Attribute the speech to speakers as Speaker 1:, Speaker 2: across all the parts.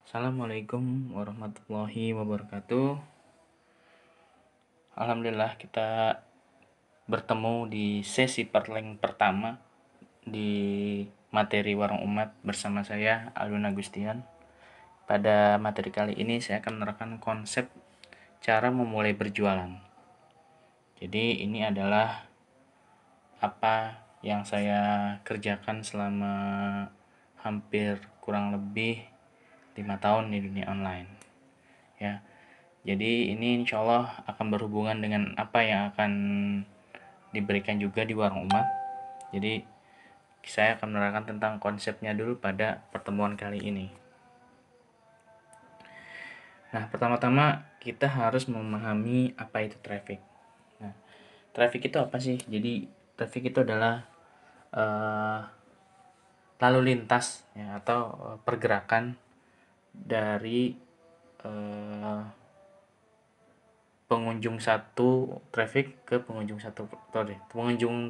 Speaker 1: Assalamualaikum warahmatullahi wabarakatuh. Alhamdulillah kita bertemu di sesi perleng pertama di materi Warung Umat bersama saya Alun Agustian. Pada materi kali ini saya akan menerangkan konsep cara memulai berjualan. Jadi ini adalah apa yang saya kerjakan selama hampir kurang lebih 5 tahun di dunia online. Ya, jadi ini insya Allah akan berhubungan dengan apa yang akan diberikan juga di Warung Umat. Jadi saya akan menerangkan tentang konsepnya dulu pada pertemuan kali ini. Nah, pertama-tama kita harus memahami apa itu traffic. Nah, traffic itu apa sih? Jadi traffic itu adalah uh, lalu lintas ya, atau pergerakan dari uh, pengunjung satu traffic ke pengunjung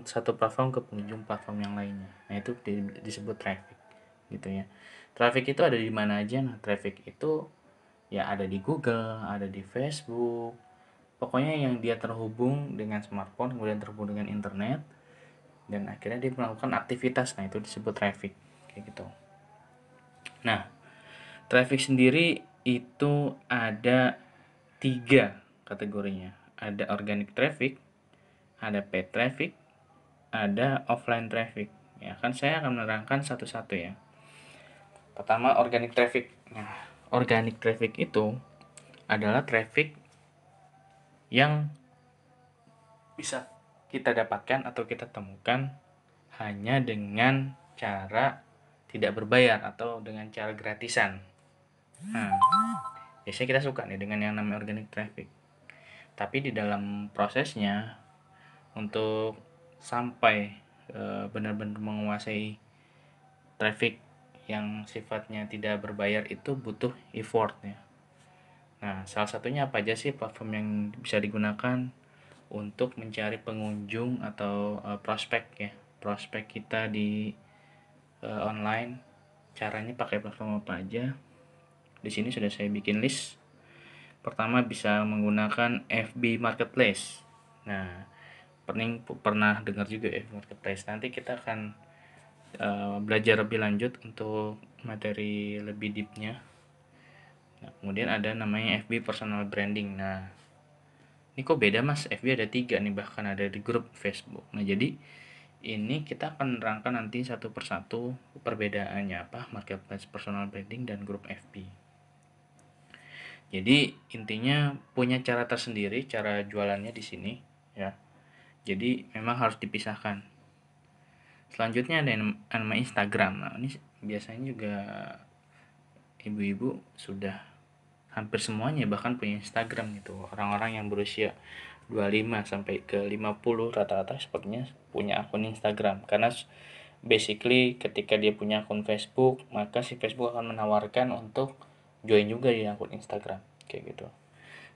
Speaker 1: satu platform ke pengunjung platform yang lainnya. Nah, itu disebut traffic gitu ya. Traffic itu ada di mana aja? Nah, traffic itu ya ada di Google, ada di Facebook. Pokoknya yang dia terhubung dengan smartphone, kemudian terhubung dengan internet, dan akhirnya dia melakukan aktivitas. Nah, itu disebut traffic kayak gitu. Nah, traffic sendiri itu ada 3 kategorinya. Ada organic traffic, ada paid traffic, ada offline traffic. Ya, kan saya akan menerangkan satu-satu ya. Pertama, organic traffic. Nah, organic traffic itu adalah traffic yang bisa kita dapatkan atau kita temukan hanya dengan cara tidak berbayar atau dengan cara gratisan. Nah, biasanya kita suka nih dengan yang namanya organic traffic. Tapi di dalam prosesnya untuk sampai benar-benar menguasai traffic yang sifatnya tidak berbayar itu butuh effort ya. Nah, salah satunya apa aja sih platform yang bisa digunakan untuk mencari pengunjung atau prospek ya, prospek kita di online. Caranya pakai platform apa aja? Di sini sudah saya bikin list. Pertama bisa menggunakan FB Marketplace. Nah, pernah dengar juga FB Marketplace. Nanti kita akan belajar lebih lanjut untuk materi lebih deepnya. Nah, kemudian ada namanya FB Personal Branding. Nah, ini kok beda mas? FB ada 3 nih, bahkan ada di grup Facebook. Nah, jadi ini kita akan menerangkan nanti satu persatu perbedaannya apa marketplace personal branding dan grup FB. Jadi intinya punya cara tersendiri cara jualannya di sini ya. Jadi memang harus dipisahkan. Selanjutnya ada nama Instagram. Nah, ini biasanya juga ibu-ibu sudah hampir semuanya bahkan punya Instagram gitu. Orang-orang yang berusia 25 sampai ke 50 rata-rata sepertinya punya akun Instagram, karena basically ketika dia punya akun Facebook maka si Facebook akan menawarkan untuk join juga di akun Instagram kayak gitu.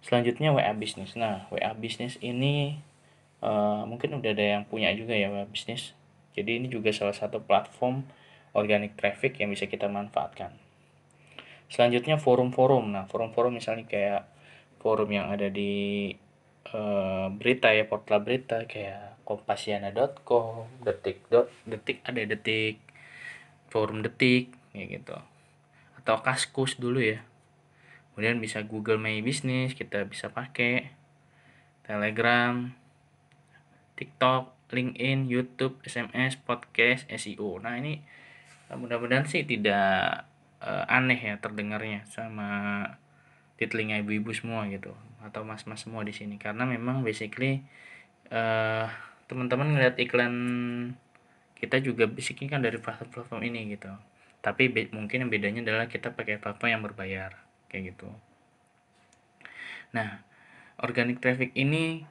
Speaker 1: Selanjutnya WA Business. Nah, WA Business ini mungkin udah ada yang punya juga ya WA Business. Jadi ini juga salah satu platform organic traffic yang bisa kita manfaatkan. Selanjutnya forum-forum. Nah, forum-forum misalnya kayak forum yang ada di berita ya, portal berita kayak kompasiana.com, detik ada detik, forum detik kayak gitu. Atau Kaskus dulu ya. Kemudian bisa Google My Business kita bisa pakai, Telegram, TikTok, LinkedIn, YouTube, SMS, podcast, SEO. Nah, ini mudah-mudahan sih tidak aneh ya terdengarnya sama di telinga ibu-ibu semua gitu atau mas-mas semua di sini, karena memang basically uh, teman-teman ngeliat iklan kita juga basically kan dari platform ini gitu, tapi mungkin yang bedanya adalah kita pakai platform yang berbayar kayak gitu. Nah, organic traffic ini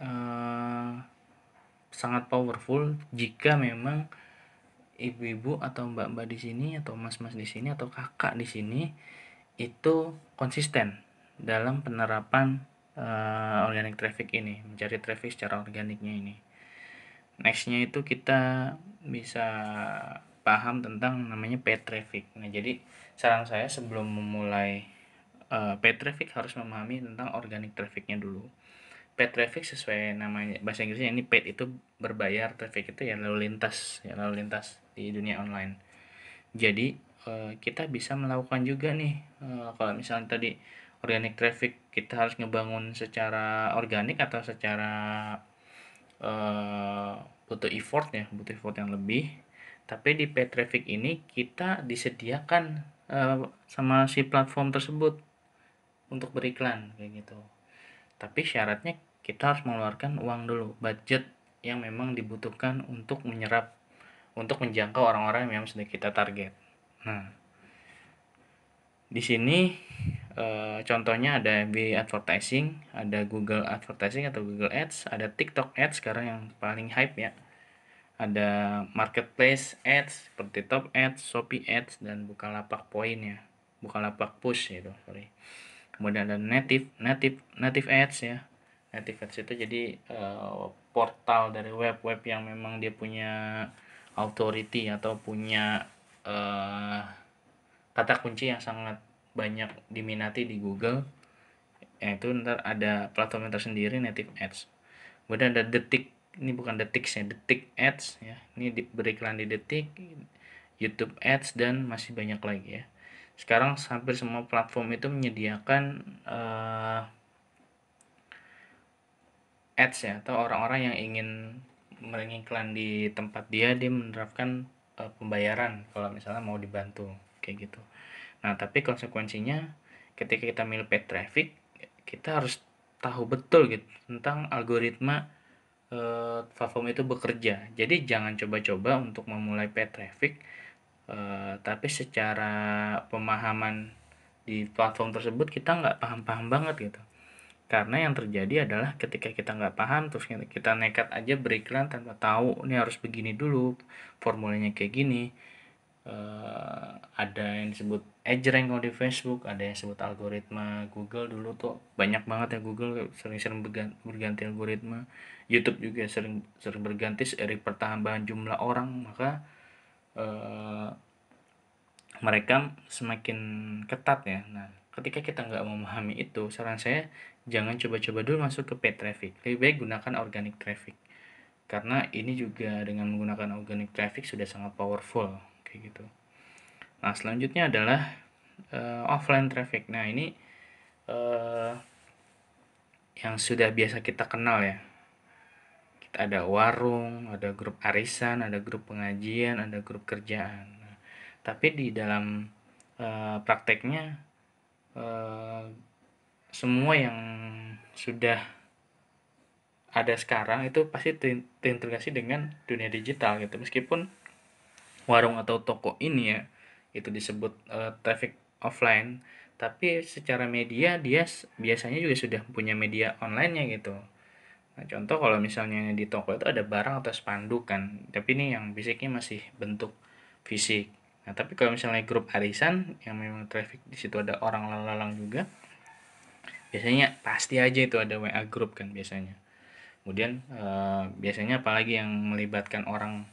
Speaker 1: uh, sangat powerful jika memang ibu-ibu atau mbak-mbak di sini atau mas-mas di sini atau kakak di sini itu konsisten dalam penerapan organic traffic ini, mencari traffic secara organiknya ini. Nextnya itu kita bisa paham tentang namanya paid traffic. Nah, jadi saran saya sebelum memulai paid traffic harus memahami tentang organic trafficnya dulu. Paid traffic sesuai namanya bahasa Inggrisnya, ini paid itu berbayar, traffic itu ya lalu lintas di dunia online. Jadi kita bisa melakukan juga nih, kalau misalnya tadi organic traffic kita harus ngebangun secara organik atau secara eh, butuh effort yang lebih. Tapi di paid traffic ini kita disediakan sama si platform tersebut untuk beriklan kayak gitu. Tapi syaratnya kita harus mengeluarkan uang dulu, budget yang memang dibutuhkan untuk menjangkau orang-orang yang sudah kita target. Nah, di sini contohnya ada FB advertising, ada Google advertising atau Google Ads, ada TikTok Ads sekarang yang paling hype ya. Ada marketplace ads seperti Top Ads, Shopee Ads, dan Bukalapak Point ya. Bukalapak Push gitu, sorry. Kemudian ada native ads ya. Native ads itu jadi portal dari web yang memang dia punya authority atau punya kata kunci yang sangat banyak diminati di Google. Itu ntar ada platformnya tersendiri, native ads. Kemudian ada detik, ini bukan detik ya, detik ads ya, ini beriklan di detik, YouTube ads, dan masih banyak lagi ya. Sekarang hampir semua platform itu menyediakan ads ya, atau orang-orang yang ingin mengiklan di tempat dia menerapkan pembayaran kalau misalnya mau dibantu kayak gitu. Nah, tapi konsekuensinya ketika kita milih paid traffic, kita harus tahu betul gitu tentang algoritma platform itu bekerja. Jadi jangan coba-coba untuk memulai paid traffic tapi secara pemahaman di platform tersebut kita nggak paham-paham banget gitu. Karena yang terjadi adalah ketika kita nggak paham terus kita nekat aja beriklan tanpa tahu ini harus begini dulu, formulanya kayak gini. Ada yang disebut rank di Facebook, ada yang disebut algoritma Google. Dulu tuh banyak banget ya, Google sering-sering berganti algoritma. YouTube juga sering berganti seiring pertambahan jumlah orang, maka mereka semakin ketat ya. Nah, ketika kita nggak memahami itu, saran saya jangan coba-coba dulu masuk ke paid traffic. Lebih baik gunakan organic traffic. Karena ini juga dengan menggunakan organic traffic sudah sangat powerful kayak gitu. Nah, selanjutnya adalah offline traffic. Nah, ini yang sudah biasa kita kenal ya. Kita ada warung, ada grup arisan, ada grup pengajian, ada grup kerjaan. Nah, tapi di dalam prakteknya semua yang sudah ada sekarang itu pasti terintegrasi dengan dunia digital gitu. Meskipun warung atau toko ini ya itu disebut traffic offline, tapi secara media dia biasanya juga sudah punya media online-nya gitu. Nah, contoh kalau misalnya di toko itu ada barang atau spanduk kan, tapi ini yang basicnya masih bentuk fisik. Nah, tapi kalau misalnya grup arisan yang memang traffic di situ ada orang lalang juga, biasanya pasti aja itu ada WA group kan biasanya. Kemudian biasanya apalagi yang melibatkan orang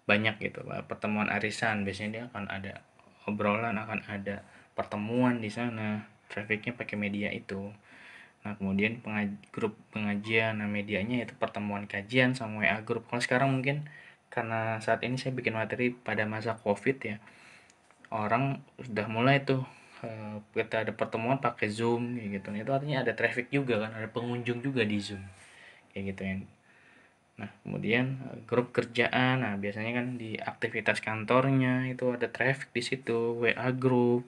Speaker 1: banyak gitu, pertemuan arisan biasanya dia akan ada obrolan, akan ada pertemuan di sana, trafficnya pakai media itu. Nah, kemudian grup pengajian, nah medianya itu pertemuan kajian sama WA group. Kalau sekarang mungkin karena saat ini saya bikin materi pada masa COVID ya, orang sudah mulai tuh kita ada pertemuan pakai Zoom kayak gitu. Itu artinya ada traffic juga kan, ada pengunjung juga di Zoom kayak gitu ya. Nah, kemudian grup kerjaan, nah biasanya kan di aktivitas kantornya itu ada traffic di situ, WA group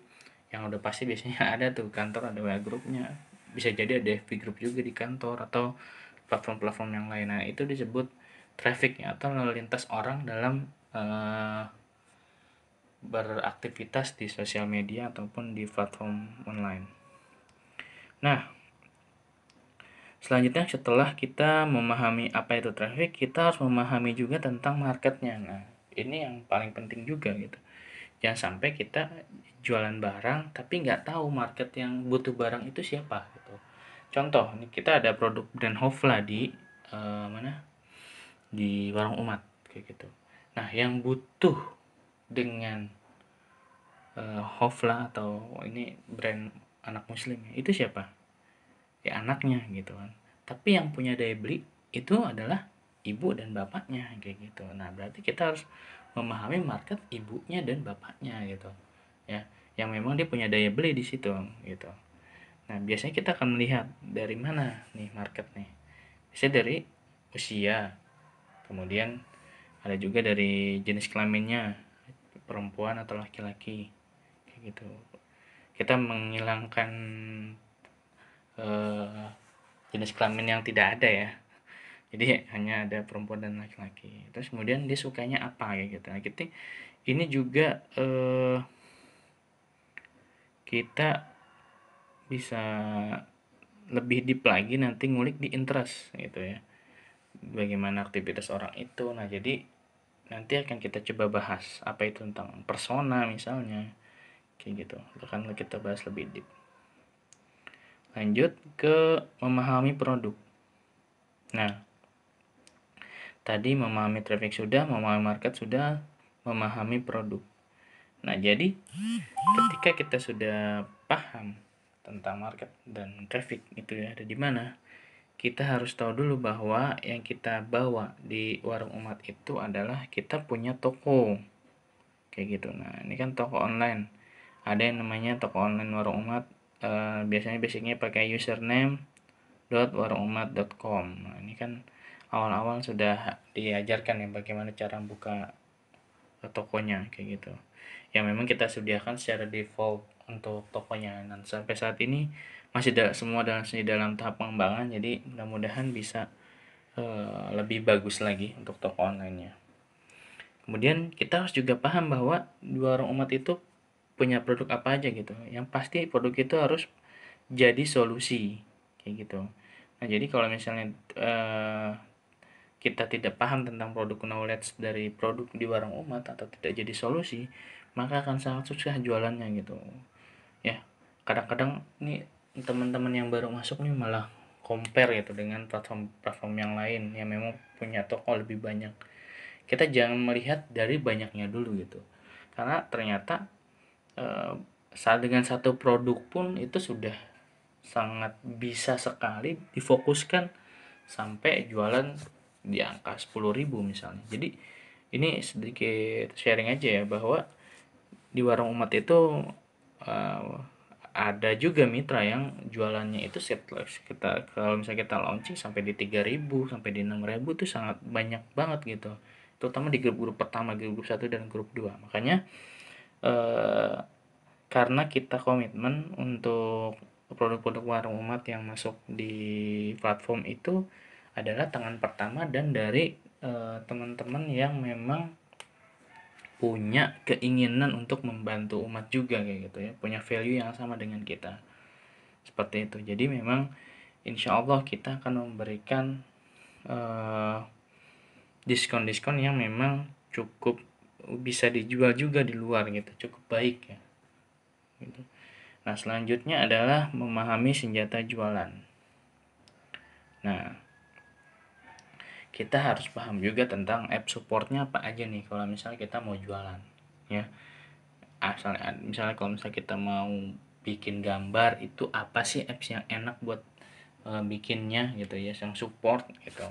Speaker 1: yang udah pasti biasanya ada tuh, kantor ada WA grupnya, bisa jadi ada FB group juga di kantor atau platform-platform yang lain. Nah, itu disebut traffic ya, atau lalu lintas orang dalam beraktivitas di sosial media ataupun di platform online. Nah, selanjutnya setelah kita memahami apa itu traffic, kita harus memahami juga tentang marketnya. Nah, ini yang paling penting juga gitu. Jangan sampai kita jualan barang tapi nggak tahu market yang butuh barang itu siapa gitu. Contoh, ini kita ada produk brand Hofla di mana? Di warung umat kayak gitu. Nah, yang butuh dengan Hofla atau ini brand anak muslim, itu siapa? Ya anaknya gitu kan. Tapi yang punya daya beli itu adalah ibu dan bapaknya kayak gitu. Nah, berarti kita harus memahami market ibunya dan bapaknya gitu. Ya, yang memang dia punya daya beli di situ gitu. Nah, biasanya kita akan melihat dari mana nih market nih. Biasanya dari usia. Kemudian ada juga dari jenis kelaminnya, perempuan atau laki-laki. Kayak gitu. Kita menghilangkan eh, jenis kelamin yang tidak ada ya, jadi hanya ada perempuan dan laki-laki. Terus kemudian dia sukanya apa kayak gitu. Nah, ini juga kita bisa lebih deep lagi nanti ngulik di interest gitu ya, bagaimana aktivitas orang itu. Nah, jadi nanti akan kita coba bahas apa itu tentang persona misalnya kayak gitu, akan kita bahas lebih deep. Lanjut ke memahami produk. Nah, tadi memahami traffic sudah, memahami market sudah, memahami produk. Nah, jadi ketika kita sudah paham tentang market dan traffic itu ya ada di mana, kita harus tahu dulu bahwa yang kita bawa di warung umat itu adalah kita punya toko kayak gitu. Nah, ini kan toko online. Ada yang namanya toko online warung umat. Biasanya basicnya pakai username .warongumat.com. Nah, ini kan awal-awal sudah diajarkan ya bagaimana cara buka tokonya kayak gitu. Yang memang kita sediakan secara default untuk tokonya. Dan sampai saat ini masih semua dalam tahap pengembangan, jadi mudah-mudahan bisa lebih bagus lagi untuk toko online-nya. Kemudian kita harus juga paham bahwa di warung umat itu punya produk apa aja gitu. Yang pasti produk itu harus jadi solusi kayak gitu. Nah, jadi kalau misalnya kita tidak paham tentang produk knowledge dari produk di warung umat atau tidak jadi solusi, maka akan sangat susah jualannya gitu ya. Kadang-kadang nih teman-teman yang baru masuk nih malah compare gitu dengan platform yang lain yang memang punya toko lebih banyak. Kita jangan melihat dari banyaknya dulu gitu, karena ternyata dengan satu produk pun itu sudah sangat bisa sekali difokuskan sampai jualan di angka 10.000 misalnya. Jadi ini sedikit sharing aja ya, bahwa di warung umat itu uh, ada juga mitra yang jualannya itu kita kalau misalnya kita launching sampai di 3.000 sampai di 6.000 itu sangat banyak banget gitu, terutama di grup-grup pertama, grup 1 dan grup 2. Makanya karena kita komitmen untuk produk-produk warung umat yang masuk di platform itu adalah tangan pertama dan dari teman-teman yang memang punya keinginan untuk membantu umat juga kayak gitu ya, punya value yang sama dengan kita seperti itu. Jadi memang insya Allah kita akan memberikan diskon-diskon yang memang cukup bisa dijual juga di luar gitu, cukup baik ya gitu. Nah, selanjutnya adalah memahami senjata jualan. Nah, kita harus paham juga tentang app supportnya apa aja nih kalau misalnya kita mau jualan ya. Misalnya kalau misalnya kita mau bikin gambar, itu apa sih apps yang enak buat bikinnya gitu ya, yang support gitu.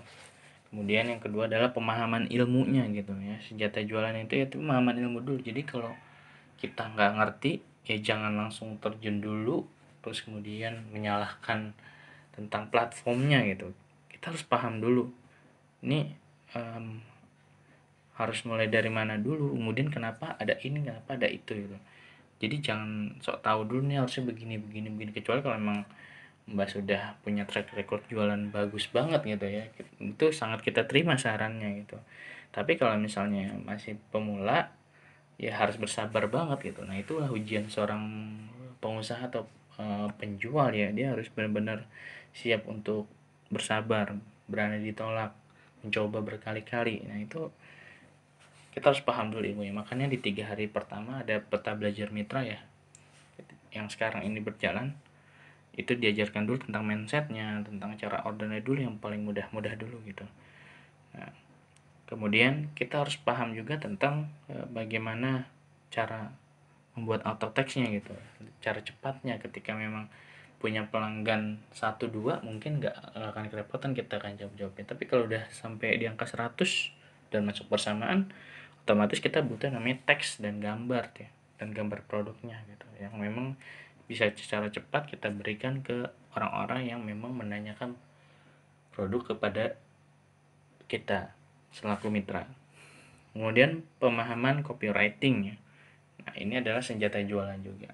Speaker 1: Kemudian yang kedua adalah pemahaman ilmunya gitu ya. Senjata jualan itu pemahaman ilmu dulu. Jadi kalau kita nggak ngerti ya jangan langsung terjun dulu terus kemudian menyalahkan tentang platformnya gitu. Kita harus paham dulu ini harus mulai dari mana dulu, kemudian kenapa ada ini, kenapa ada itu gitu. Jadi jangan sok tahu dulu nih harusnya begini begini begini, kecuali kalau memang Mbak sudah punya track record jualan bagus banget gitu ya, itu sangat kita terima sarannya gitu. Tapi kalau misalnya masih pemula ya harus bersabar banget gitu. Nah, itulah ujian seorang pengusaha atau penjual ya, dia harus benar-benar siap untuk bersabar, berani ditolak, mencoba berkali-kali. Nah, itu kita harus paham dulu ilmunya. Makanya di 3 hari pertama ada peta belajar mitra ya, yang sekarang ini berjalan. Itu diajarkan dulu tentang mindsetnya, tentang cara ordernya dulu yang paling mudah-mudah dulu gitu. Nah, Kemudian kita harus paham juga tentang bagaimana cara membuat auto text-nya gitu, cara cepatnya. Ketika memang punya pelanggan 1-2 mungkin nggak akan kerepotan, kita akan jawab-jawabnya. Tapi kalau udah sampai di angka 100 dan masuk bersamaan, otomatis kita butuh namanya teks dan gambar ya, dan gambar produknya gitu, yang memang bisa secara cepat kita berikan ke orang-orang yang memang menanyakan produk kepada kita selaku mitra. Kemudian pemahaman copywriting ya. Nah, ini adalah senjata jualan juga.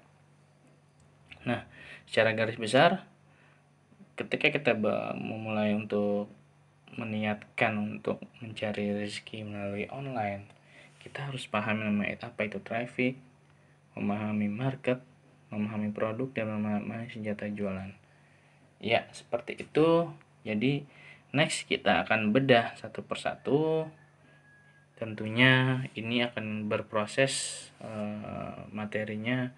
Speaker 1: Nah, secara garis besar ketika kita memulai untuk meniatkan untuk mencari rezeki melalui online, kita harus paham namanya apa itu traffic, memahami market, memahami produk, dan memahami senjata jualan. Ya, seperti itu. Jadi, next kita akan bedah satu persatu. Tentunya ini akan berproses, materinya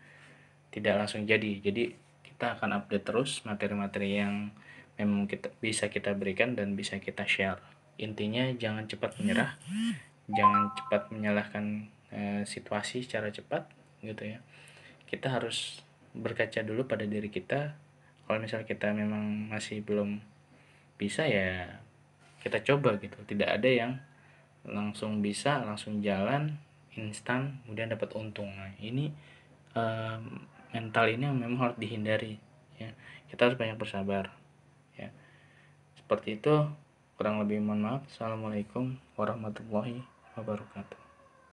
Speaker 1: tidak langsung jadi. Jadi, kita akan update terus materi-materi yang memang kita berikan dan bisa kita share. Intinya jangan cepat menyerah, jangan cepat menyalahkan situasi secara cepat gitu ya. Kita harus berkaca dulu pada diri kita. Kalau misalnya kita memang masih belum bisa, ya kita coba gitu. Tidak ada yang langsung bisa, langsung jalan instan kemudian dapat untung. Nah, ini mental ini yang memang harus dihindari ya. Kita harus banyak bersabar ya. Seperti itu, kurang lebih mohon maaf. Assalamualaikum warahmatullahi wabarakatuh.